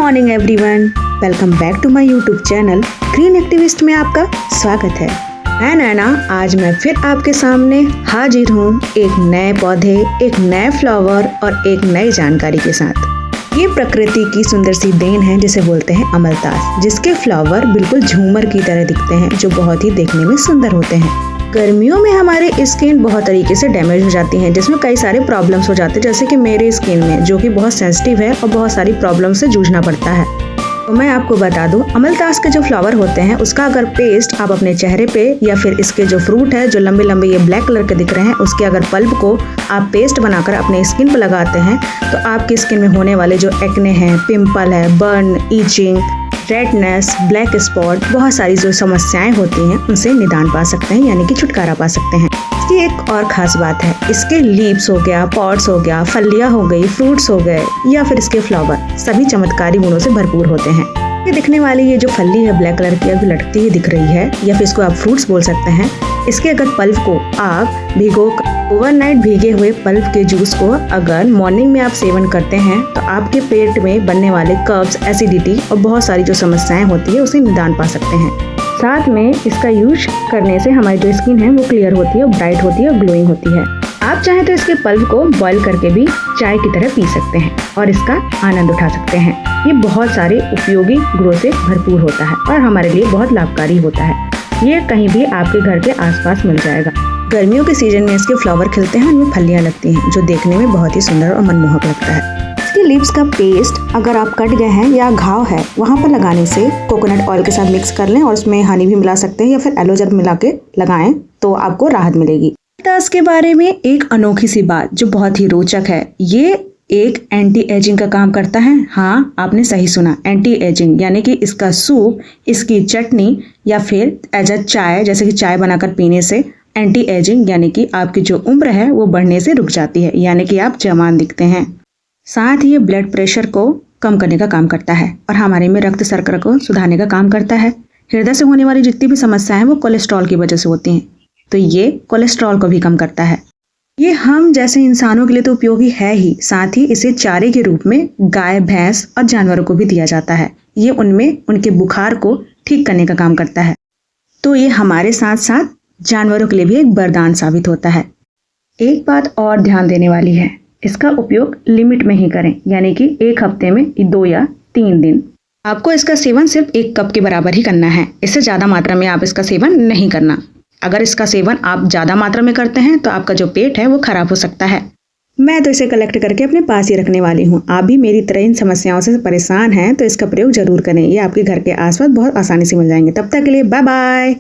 Morning everyone, welcome back to my YouTube channel green activist में आपका स्वागत है। मैं नैना, आज मैं फिर आपके सामने हाजिर हूँ एक नए पौधे, एक नए फ्लावर और एक नई जानकारी के साथ। ये प्रकृति की सुंदर सी देन है जिसे बोलते हैं अमलतास, जिसके फ्लावर बिल्कुल झूमर की तरह दिखते हैं, जो बहुत ही देखने में सुंदर होते हैं। गर्मियों में हमारी स्किन बहुत तरीके से डैमेज हो जाती है, जिसमें कई सारे प्रॉब्लम्स हो जाते हैं, जैसे कि मेरे स्किन में, जो कि बहुत सेंसिटिव है और बहुत सारी प्रॉब्लम से जूझना पड़ता है। तो मैं आपको बता दूं, अमलतास के जो फ्लावर होते हैं उसका अगर पेस्ट आप अपने चेहरे पे या फिर इसके जो फ्रूट है, जो लंबे लंबे ये ब्लैक कलर के दिख रहे हैं, उसके अगर पल्प को आप पेस्ट बनाकर अपने स्किन पर लगाते हैं तो आपकी स्किन में होने वाले जो एक्ने हैं, पिंपल है, burn, itching, redness, black spot, बहुत सारी जो समस्याएं होती हैं उनसे निदान पा सकते हैं, यानी कि छुटकारा पा सकते हैं। इसकी एक और खास बात है, इसके लीव्स हो गया, पॉट्स हो गया, फलियां हो गई, फ्रूट्स हो गए या फिर इसके फ्लावर, सभी चमत्कारी गुणों से भरपूर होते हैं। ये दिखने वाली ये जो फली है ब्लैक कलर की, अभी लटकती हुई दिख रही है, या फिर इसको आप फ्रूट्स बोल सकते हैं। इसके अगर पल्प को आप ओवरनाइट भीगे हुए पल्प के जूस को अगर मॉर्निंग में आप सेवन करते हैं तो आपके पेट में बनने वाले कब्ज, एसिडिटी और बहुत सारी जो समस्याएं होती है उसे निदान पा सकते हैं। साथ में इसका यूज करने से हमारी जो स्किन है वो क्लियर होती है, ब्राइट होती है और ग्लोइंग होती है। आप चाहें तो इसके पल्प को बॉईल करके भी चाय की तरह पी सकते हैं और इसका आनंद उठा सकते हैं। ये बहुत सारे उपयोगी गुणों से भरपूर होता है और हमारे लिए बहुत लाभकारी होता है। ये कहीं भी आपके घर के आसपास मिल जाएगा। गर्मियों के सीजन में इसके फ्लावर खिलते हैं, उनमें फलियां लगती हैं, जो देखने में बहुत ही सुंदर और मनमोहक लगता है। इसके लीव्स का पेस्ट अगर आप कट गए हैं या घाव है वहाँ पर लगाने से कोकोनट ऑयल के साथ मिक्स कर लें और उसमें हनी भी मिला सकते हैं या फिर एलोवेरा मिला के लगाएं तो आपको राहत मिलेगी। के बारे में एक अनोखी सी बात जो बहुत ही रोचक है, ये एक एंटी एजिंग का काम करता है। हाँ, आपने सही सुना, एंटी एजिंग, यानी कि इसका सूप, इसकी चटनी या फिर एज अ चाय, जैसे कि चाय बनाकर पीने से एंटी एजिंग यानी कि आपकी जो उम्र है वो बढ़ने से रुक जाती है, यानी कि आप जवान दिखते हैं। साथ ही ये ब्लड प्रेशर को कम करने का काम करता है और हमारे में रक्त शर्करा को सुधारने का काम करता है। हृदय से होने वाली जितनी भी समस्याएं हैं वो कोलेस्ट्रॉल की वजह से होती हैं, तो ये कोलेस्ट्रॉल को भी कम करता है। ये हम जैसे इंसानों के लिए तो उपयोगी है ही, साथ ही इसे चारे के रूप में गाय, भैंस और जानवरों को भी दिया जाता है। ये उनमें उनके बुखार को ठीक करने का काम करता है, तो ये हमारे साथ साथ जानवरों के लिए भी एक वरदान साबित होता है। एक बात और ध्यान देने वाली है, इसका उपयोग लिमिट में ही करें, यानी कि एक हफ्ते में 2 या 3 दिन। आपको इसका सेवन सिर्फ 1 कप के बराबर ही करना है, इससे ज़्यादा मात्रा में आप इसका सेवन नहीं करना। अगर इसका सेवन आप ज़्यादा मात्रा में करते हैं तो आपका जो पेट है वो खराब हो सकता है। मैं तो इसे कलेक्ट करके अपने पास ही रखने वाली हूँ। आप भी मेरी तरह इन समस्याओं से परेशान हैं तो इसका प्रयोग जरूर करें। ये आपके घर के आसपास बहुत आसानी से मिल जाएंगे। तब तक के लिए बाय बाय।